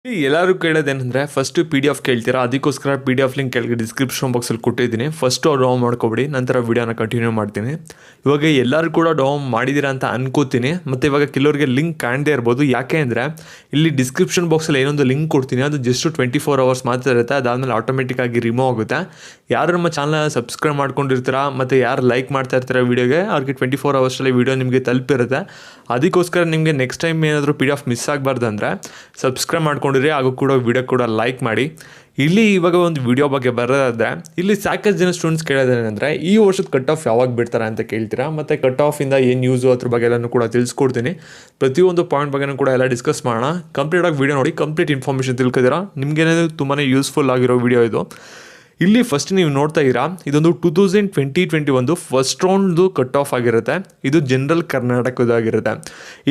ಎಲ್ಲರೂ ಕೇಳೋದೇನೆಂದರೆ first PDF ಕೇಳ್ತೀರಾ, ಅದಕ್ಕೋಸ್ಕರ PDF ಲಿಂಕ್ ಕೆಳಗೆ ಡಿಸ್ಕ್ರಿಪ್ಷನ್ ಬಾಕ್ಸಲ್ಲಿ ಕೊಟ್ಟಿದ್ದೀನಿ. ಫಸ್ಟು ಡೌನ್ ಮಾಡ್ಕೊಬಿಡಿ, ನಂತರ ವೀಡಿಯೋನ ಕಂಟಿನ್ಯೂ ಮಾಡ್ತೀನಿ. ಇವಾಗ ಎಲ್ಲರೂ ಕೂಡ ಡೌನ್ ಮಾಡಿದ್ದೀರಾ ಅಂತ ಅನ್ಕೋತೀನಿ. ಮತ್ತು ಇವಾಗ ಕೆಲವರಿಗೆ ಲಿಂಕ್ ಕಾಣದೇ ಇರ್ಬೋದು. ಯಾಕೆ ಅಂದರೆ ಇಲ್ಲಿ ಡಿಸ್ಕ್ರಿಪ್ಷನ್ ಬಾಕ್ಸಲ್ಲಿ ಏನೊಂದು ಲಿಂಕ್ ಕೊಡ್ತೀನಿ, ಅದು ಜಸ್ಟ್ 24 hours ಮಾತ್ರ ಇರುತ್ತೆ. ಅದಾದಮೇಲೆ ಆಟೋಮೆಟಿಕ್ಕಾಗಿ ರಿಮೂವ್ ಆಗುತ್ತೆ. ಯಾರು ನಮ್ಮ ಚಾನಲ್ನ ಸಬ್ಸ್ಕ್ರೈಬ್ ಮಾಡ್ಕೊಂಡಿರ್ತೀರಾ ಮತ್ತು ಯಾರು ಲೈಕ್ ಮಾಡ್ತಾ ಇರ್ತೀರಾ ವೀಡಿಯೋಗೆ, ಅವ್ರಿಗೆ 24 hours ವೀಡಿಯೋ ನಿಮಗೆ ತಲುಪಿರುತ್ತೆ. ಅದಕ್ಕೋಸ್ಕರ ನಿಮಗೆ ನೆಕ್ಸ್ಟ್ ಟೈಮ್ ಏನಾದರೂ PDF ಮಿಸ್ ಆಗಬಾರ್ದು ಅಂದರೆ ಸಬ್ಸ್ಕ್ರೈಬ್ ಮಾಡ್ಕೊಂಡಿರಿ, ಹಾಗೂ ಕೂಡ ವಿಡಿಯೋ ಕೂಡ ಲೈಕ್ ಮಾಡಿ. ಇಲ್ಲಿ ಇವಾಗ ಒಂದು ವಿಡಿಯೋ ಬಗ್ಗೆ ಬರೋದಾದರೆ ಇಲ್ಲಿ ಸಾಕಷ್ಟು ಜನ ಸ್ಟೂಡೆಂಟ್ಸ್ ಕೇಳೋದೇನೆಂದರೆ ಈ ವರ್ಷದ ಕಟ್ ಆಫ್ ಯಾವಾಗ ಬಿಡ್ತಾರೆ ಅಂತ ಕೇಳ್ತೀರಾ. ಮತ್ತು ಕಟ್ ಆಫಿಂದ ಏನು ಯೂಸು ಅದ್ರ ಬಗ್ಗೆ ಎಲ್ಲನೂ ಕೂಡ ತಿಳಿಸ್ಕೊಡ್ತೀನಿ. ಪ್ರತಿಯೊಂದು ಪಾಯಿಂಟ್ ಬಗ್ಗೆನೂ ಕೂಡ ಎಲ್ಲ ಡಿಸ್ಕಸ್ ಮಾಡೋಣ. ಕಂಪ್ಲೀಟಾಗಿ ವಿಡಿಯೋ ನೋಡಿ, ಕಂಪ್ಲೀಟ್ ಇನ್ಫಾರ್ಮೇಷನ್ ತಿಳ್ಕೊತೀರಾ. ನಿಮಗೇನಾದರೂ ತುಂಬಾ ಯೂಸ್ಫುಲ್ ಆಗಿರೋ ವಿಡಿಯೋ ಇದು. ಇಲ್ಲಿ ಫಸ್ಟ್ ನೀವು ನೋಡ್ತಾ ಇದ್ದೀರಾ, ಇದೊಂದು 2021 ಫಸ್ಟ್ ರೌಂಡ್ದು ಕಟ್ ಆಫ್ ಆಗಿರುತ್ತೆ. ಇದು ಜನರಲ್ ಕರ್ನಾಟಕದಾಗಿರುತ್ತೆ.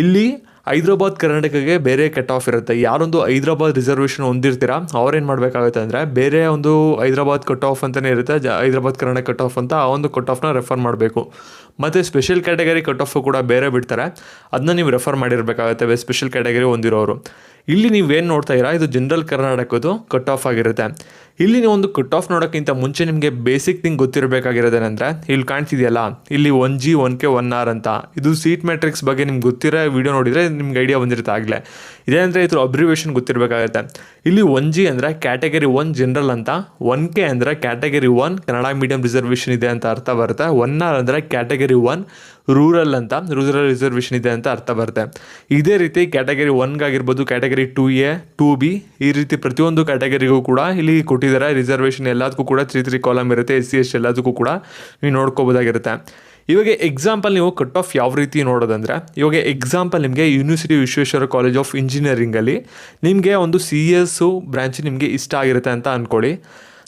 ಇಲ್ಲಿ ಹೈದ್ರಾಬಾದ್ ಕರ್ನಾಟಕಕ್ಕೆ ಬೇರೆ ಕಟ್ ಆಫ್ ಇರುತ್ತೆ. ಯಾರೊಂದು ಹೈದ್ರಾಬಾದ್ ರಿಸರ್ವೇಷನ್ ಹೊಂದಿರ್ತೀರಾ ಅವ್ರೇನು ಮಾಡಬೇಕಾಗುತ್ತೆ ಅಂದರೆ ಬೇರೆ ಒಂದು ಹೈದ್ರಾಬಾದ್ ಕಟ್ ಆಫ್ ಅಂತಲೇ ಇರುತ್ತೆ, ಹೈದ್ರಾಬಾದ್ ಕರ್ನಾಟಕ ಕಟ್ ಆಫ್ ಅಂತ. ಆ ಒಂದು ಕಟ್ ಆಫ್ನ ರೆಫರ್ ಮಾಡಬೇಕು. ಮತ್ತು ಸ್ಪೆಷಲ್ ಕ್ಯಾಟಗರಿ ಕಟ್ ಆಫು ಕೂಡ ಬೇರೆ ಬಿಡ್ತಾರೆ, ಅದನ್ನ ನೀವು ರೆಫರ್ ಮಾಡಿರಬೇಕಾಗುತ್ತೆ ಸ್ಪೆಷಲ್ ಕ್ಯಾಟಗರಿ ಹೊಂದಿರೋರು. ಇಲ್ಲಿ ನೀವೇನು ನೋಡ್ತಾ ಇರಾ, ಇದು ಜನರಲ್ ಕರ್ನಾಟಕದ್ದು ಕಟ್ ಆಫ್ ಆಗಿರುತ್ತೆ. ಇಲ್ಲಿ ನೀವು ಒಂದು ಕಟ್ ಆಫ್ ನೋಡೋಕ್ಕಿಂತ ಮುಂಚೆ ನಿಮಗೆ ಬೇಸಿಕ್ ಥಿಂಗ್ ಗೊತ್ತಿರಬೇಕಾಗಿರೋದೇನೆಂದರೆ ಇಲ್ಲಿ ಕಾಣ್ತಿದೆಯಲ್ಲ, ಇಲ್ಲಿ 1G 1K 1R ಅಂತ. ಇದು ಸೀಟ್ ಮ್ಯಾಟ್ರಿಕ್ಸ್ ಬಗ್ಗೆ ನಿಮ್ಗೆ ಗೊತ್ತಿರೋ ವಿಡಿಯೋ ನೋಡಿದರೆ ನಿಮ್ಗೆ ಐಡಿಯಾ ಬಂದಿರುತ್ತೆ ಆಗಲೇ. ಇದೇನಂದರೆ ಇದ್ರ ಅಬ್ರಿವೇಷನ್ ಗೊತ್ತಿರಬೇಕಾಗುತ್ತೆ. ಇಲ್ಲಿ 1G ಅಂದರೆ ಕ್ಯಾಟಗರಿ 1 ಜನರಲ್ ಅಂತ, 1K ಅಂದರೆ ಕ್ಯಾಟಗರಿ 1 ಕನ್ನಡ ಮೀಡಿಯಂ ರಿಸರ್ವೇಷನ್ ಇದೆ ಅಂತ ಅರ್ಥ ಬರುತ್ತೆ, 1R ಅಂದರೆ ಕ್ಯಾಟಗರಿ 1 ರೂರಲ್ ಅಂತ, ರೂರಲ್ ರಿಸರ್ವೇಷನ್ ಇದೆ ಅಂತ ಅರ್ಥ ಬರುತ್ತೆ. ಇದೇ ರೀತಿ ಕ್ಯಾಟಗರಿ 1ಗಾಗಿರ್ಬೋದು, ಕ್ಯಾಟಗರಿ 2A 2B, ಈ ರೀತಿ ಪ್ರತಿಯೊಂದು ಕ್ಯಾಟಗರಿಗೂ ಕೂಡ ಇಲ್ಲಿ ಕೊಟ್ಟಿದ್ದಾರೆ ರಿಸರ್ವೇಷನ್. ಎಲ್ಲದಕ್ಕೂ ಕೂಡ 3 ಕಾಲಮ್ ಇರುತ್ತೆ. SC ST ಎಲ್ಲದಕ್ಕೂ ಕೂಡ ನೀವು ನೋಡ್ಕೋಬೋದಾಗಿರುತ್ತೆ. ಇವಾಗ ಎಕ್ಸಾಂಪಲ್ ನೀವು ಕಟ್ ಆಫ್ ಯಾವ ರೀತಿ ನೋಡೋದಂದರೆ, ಇವಾಗ ಎಕ್ಸಾಂಪಲ್ ನಿಮಗೆ ಯೂನಿವರ್ಸಿಟಿ ವಿಶ್ವೇಶ್ವರ ಕಾಲೇಜ್ ಆಫ್ ಇಂಜಿನಿಯರಿಂಗಲ್ಲಿ ನಿಮಗೆ ಒಂದು CS ಬ್ರ್ಯಾಂಚ್ ನಿಮಗೆ ಇಷ್ಟ ಆಗಿರುತ್ತೆ ಅಂತ ಅಂದ್ಕೊಳ್ಳಿ.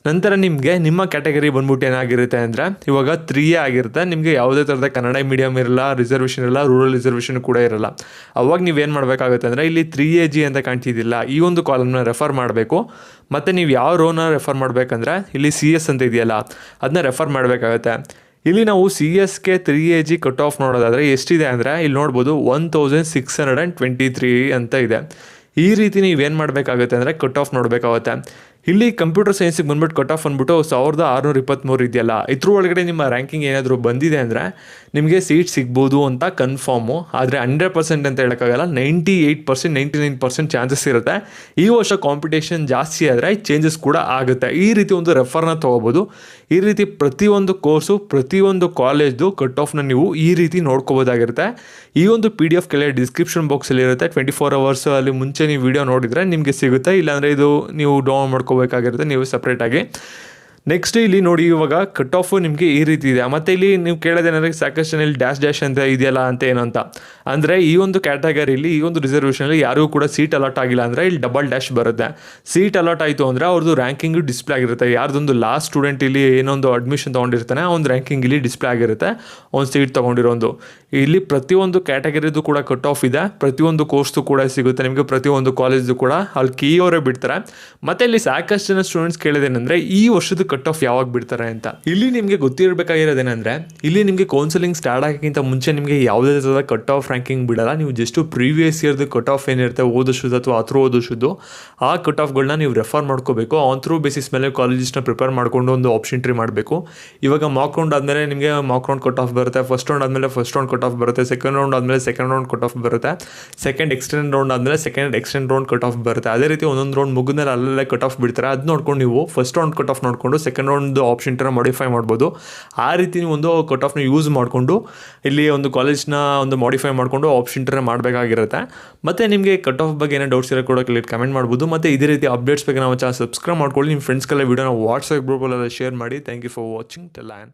ನಂತರ ನಿಮಗೆ ನಿಮ್ಮ ಕ್ಯಾಟಗರಿ ಬಂದ್ಬಿಟ್ಟು ಏನಾಗಿರುತ್ತೆ ಅಂದರೆ ಇವಾಗ 3A ಆಗಿರುತ್ತೆ. ನಿಮಗೆ ಯಾವುದೇ ಥರದ ಕನ್ನಡ ಮೀಡಿಯಮ್ ಇರಲ್ಲ, ರಿಸರ್ವೇಷನ್ ಇರಲ್ಲ, ರೂರಲ್ ರಿಸರ್ವೇಷನ್ ಕೂಡ ಇರಲ್ಲ. ಅವಾಗ ನೀವೇನು ಮಾಡಬೇಕಾಗುತ್ತೆ ಅಂದರೆ ಇಲ್ಲಿ 3AG ಅಂತ ಕಾಣ್ತಿದ್ದಿಲ್ಲ, ಈ ಒಂದು ಕಾಲಮ್ನ ರೆಫರ್ ಮಾಡಬೇಕು. ಮತ್ತು ನೀವು ಯಾವ ರೋನ ರೆಫರ್ ಮಾಡಬೇಕಂದ್ರೆ ಇಲ್ಲಿ CS ಅಂತ ಇದೆಯಲ್ಲ ಅದನ್ನ ರೆಫರ್ ಮಾಡಬೇಕಾಗುತ್ತೆ. ಇಲ್ಲಿ ನಾವು CSಗೆ 3AG ಕಟ್ ಆಫ್ ನೋಡೋದಾದರೆ ಎಷ್ಟಿದೆ ಅಂದರೆ ಇಲ್ಲಿ ನೋಡ್ಬೋದು 1623 ಅಂತ ಇದೆ. ಈ ರೀತಿ ನೀವೇನು ಮಾಡಬೇಕಾಗುತ್ತೆ ಅಂದರೆ ಕಟ್ ಆಫ್ ನೋಡಬೇಕಾಗುತ್ತೆ. ಇಲ್ಲಿ ಕಂಪ್ಯೂಟರ್ ಸೈನ್ಸಿಗೆ ಬಂದ್ಬಿಟ್ಟು ಕಟ್ ಆಫ್ ಅಂದ್ಬಿಟ್ಟು 1623 ಇದೆಯಲ್ಲ, ಇದ್ರ ಒಳಗಡೆ ನಿಮ್ಮ ರ್ಯಾಂಕಿಂಗ್ ಏನಾದರೂ ಬಂದಿದೆ ಅಂದರೆ ನಿಮಗೆ ಸೀಟ್ ಸಿಗ್ಬೋದು ಅಂತ ಕನ್ಫರ್ಮು. ಆದರೆ 100% ಅಂತ ಹೇಳೋಕ್ಕಾಗಲ್ಲ, 98% 99% ಚಾನ್ಸಸ್ ಇರುತ್ತೆ. ಈ ವರ್ಷ ಕಾಂಪಿಟೇಷನ್ ಜಾಸ್ತಿ ಆದರೆ ಚೇಂಜಸ್ ಕೂಡ ಆಗುತ್ತೆ. ಈ ರೀತಿ ಒಂದು ರೆಫರ್ನ ತೊಗೋಬೋದು. ಈ ರೀತಿ ಪ್ರತಿಯೊಂದು ಕೋರ್ಸು, ಪ್ರತಿಯೊಂದು ಕಾಲೇಜ್ದು ಕಟ್ ಆಫ್ನ ನೀವು ಈ ರೀತಿ ನೋಡ್ಕೋಬೋದಾಗಿರುತ್ತೆ. ಈ ಒಂದು PDF ಕೆಳಗೆ ಡಿಸ್ಕ್ರಿಪ್ಷನ್ ಬಾಕ್ಸಲ್ಲಿ ಇರುತ್ತೆ. 24 hours ಅಲ್ಲಿ ಮುಂಚೆ ನೀವು ವಿಡಿಯೋ ನೋಡಿದರೆ ನಿಮಗೆ ಸಿಗುತ್ತೆ. ಇಲ್ಲಾಂದರೆ ಇದು ನೀವು ಡೌನ್ ಮಾಡ್ಕೋಬೇಕಾಗಿರುತ್ತೆ ನೀವು ಸಪ್ರೇಟಾಗಿ. ನೆಕ್ಸ್ಟ್ ಇಲ್ಲಿ ನೋಡಿ, ಇವಾಗ ಕಟ್ ಆಫು ನಿಮಗೆ ಈ ರೀತಿ ಇದೆ. ಮತ್ತು ಇಲ್ಲಿ ನೀವು ಕೇಳೋದೇನಾದ್ರೆ ಸಾಕಷ್ಟು ಜನ ಇಲ್ಲಿ ಡ್ಯಾಶ್ ಅಂತ ಇದೆಯಲ್ಲ ಅಂತ ಏನು ಅಂತ ಅಂದರೆ ಈ ಒಂದು ಕ್ಯಾಟಗರಿಲಿ, ಈ ಒಂದು ರಿಸರ್ವೇಷನಲ್ಲಿ ಯಾರಿಗೂ ಕೂಡ ಸೀಟ್ ಅಲಾಟ್ ಆಗಿಲ್ಲ ಅಂದರೆ ಇಲ್ಲಿ ಡಬಲ್ ಡ್ಯಾಶ್ ಬರುತ್ತೆ. ಸೀಟ್ ಅಲಾಟ್ ಆಯಿತು ಅಂದರೆ ಅವ್ರದ್ದು ರ್ಯಾಂಕಿಂಗು ಡಿಸ್ಪ್ಲೇ ಆಗಿರುತ್ತೆ. ಯಾರ್ದೊಂದು ಲಾಸ್ಟ್ ಸ್ಟೂಡೆಂಟ್ ಇಲ್ಲಿ ಏನೊಂದು ಅಡ್ಮಿಷನ್ ತೊಗೊಂಡಿರ್ತಾನೆ ಅವ್ನು ರ್ಯಾಂಕಿಂಗ್ ಇಲ್ಲಿ ಡಿಸ್ಪ್ಲೇ ಆಗಿರುತ್ತೆ, ಅವ್ನು ಸೀಟ್ ತೊಗೊಂಡಿರೋದು. ಇಲ್ಲಿ ಪ್ರತಿಯೊಂದು ಕ್ಯಾಟಗರಿದು ಕೂಡ ಕಟ್ ಆಫ್ ಇದೆ, ಪ್ರತಿಯೊಂದು ಕೋರ್ಸ್ದು ಕೂಡ ಸಿಗುತ್ತೆ ನಿಮಗೆ, ಪ್ರತಿಯೊಂದು ಕಾಲೇಜ್ದು ಕೂಡ ಅಲ್ಲಿ ಕೀಯವರೇ ಬಿಡ್ತಾರೆ. ಮತ್ತು ಇಲ್ಲಿ ಸಾಕಷ್ಟು ಜನ ಸ್ಟೂಡೆಂಟ್ಸ್ ಕೇಳೋದೇನೆಂದರೆ ಈ ವರ್ಷದ ಕಟ್ ಆಫ್ ಯಾವಾಗ ಬಿಡ್ತಾರೆ ಅಂತ. ಇಲ್ಲಿ ನಿಮಗೆ ಗೊತ್ತಿರಬೇಕಾಗಿರೋದೇನೆಂದರೆ ಇಲ್ಲಿ ನಿಮಗೆ ಕೌನ್ಸಿಲಿಂಗ್ ಸ್ಟಾರ್ಟ್ ಆಗೋಕ್ಕಿಂತ ಮುಂಚೆ ನಿಮಗೆ ಯಾವುದೇ ಥರದ ಕಟ್ ಆಫ್ ರ್ಯಾಂಕಿಂಗ್ ಬಿಡಲ್ಲ. ನೀವು ಜಸ್ಟ್ ಪ್ರೀವಿಯಸ್ ಇಯರ್ದು ಕಟ್ ಆಫ್ ಏನಿರುತ್ತೆ ಓದೋದು ಅಥವಾ ಓದೋದು ಆ ಕಟ್ ಆಫ್ಗಳನ್ನ ನೀವು ರೆಫರ್ ಮಾಡ್ಕೋಬೇಕು. ಆನ್ ಥ್ರೂ ಬೇಸಿಸ್ ಮೇಲೆ ಕಾಲೇಜಸ್ನ ಪ್ರಿಪೇರ್ ಮಾಡಿಕೊಂಡು ಒಂದು ಆಪ್ಷನ್ ಟ್ರೀ ಮಾಡಬೇಕು. ಇವಾಗ ಮಾಕ್ ರೌಂಡ್ ಆದಮೇಲೆ ನಿಮಗೆ ಮಾಕ್ ರೌಂಡ್ ಕಟ್ ಆಫ್ ಬರುತ್ತೆ, ಫಸ್ಟ್ ರೌಂಡ್ ಆದಮೇಲೆ ಫಸ್ಟ್ ರೌಂಡ್ ಕಟ್ ಆಫ್ ಬರುತ್ತೆ, ಸೆಕೆಂಡ್ ರೌಂಡ್ ಆದಮೇಲೆ ಸೆಕೆಂಡ್ ರೌಂಡ್ ಕಟ್ ಆಫ್ ಬರುತ್ತೆ, ಸೆಕೆಂಡ್ ಎಕ್ಸ್ಟೆಂಡ್ ರೌಂಡ್ ಆದಮೇಲೆ second extend round cut off ಬರುತ್ತೆ. ಅದೇ ರೀತಿ ಒಂದೊಂದು ರೌಂಡ್ ಮುಗಿದ್ಮೇಲೆ ಅಲ್ಲೇ ಕಟ್ ಆಫ್ ಬಿಡ್ತಾರೆ. ಅದು ನೋಡ್ಕೊಂಡು ನೀವು ಫಸ್ಟ್ ರೌಂಡ್ ಕಟ್ ಆಫ್ ನೋಡಿಕೊಂಡು second round option tree modify ಮಾಡ್ಬೋದು. ಆ ರೀತಿ ನೀವು ಒಂದು ಕಟ್ ಆಫ್ನ ಯೂಸ್ ಮಾಡಿಕೊಂಡು ಇಲ್ಲಿ ಒಂದು ಕಾಲೇಜ್ನ ಒಂದು ಮಾಡಿಫೈ ಮಾಡಿಕೊಂಡು ಆಪ್ಷನ್ ಟ್ರೀ ಮಾಡಬೇಕಾಗಿರುತ್ತೆ. ಮತ್ತು ನಿಮಗೆ ಕಟ್ ಆಫ್ ಬಗ್ಗೆ ಏನೋ ಡೌಟ್ಸ್ ಇರೋ ಕೂಡ ಕಮೆಂಟ್ ಮಾಡ್ಬೋದು. ಮತ್ತು ಇದೇ ರೀತಿ ಅಪ್ಡೇಟ್ಸ್ ಬಗ್ಗೆ ನಾವು ಚಾನಲ್ ಸಬ್ಸ್ಕ್ರೈಬ್ ಮಾಡ್ಕೊಳ್ಳಿ. ನಿಮ್ಮ ಫ್ರೆಂಡ್ಸ್ಗೆಲ್ಲ ವೀಡಿಯೋನ ವಾಟ್ಸಪ್ ಗ್ರೂಪಲ್ಲೆಲ್ಲ ಶೇರ್ ಮಾಡಿ. Thank you for watching. Till then.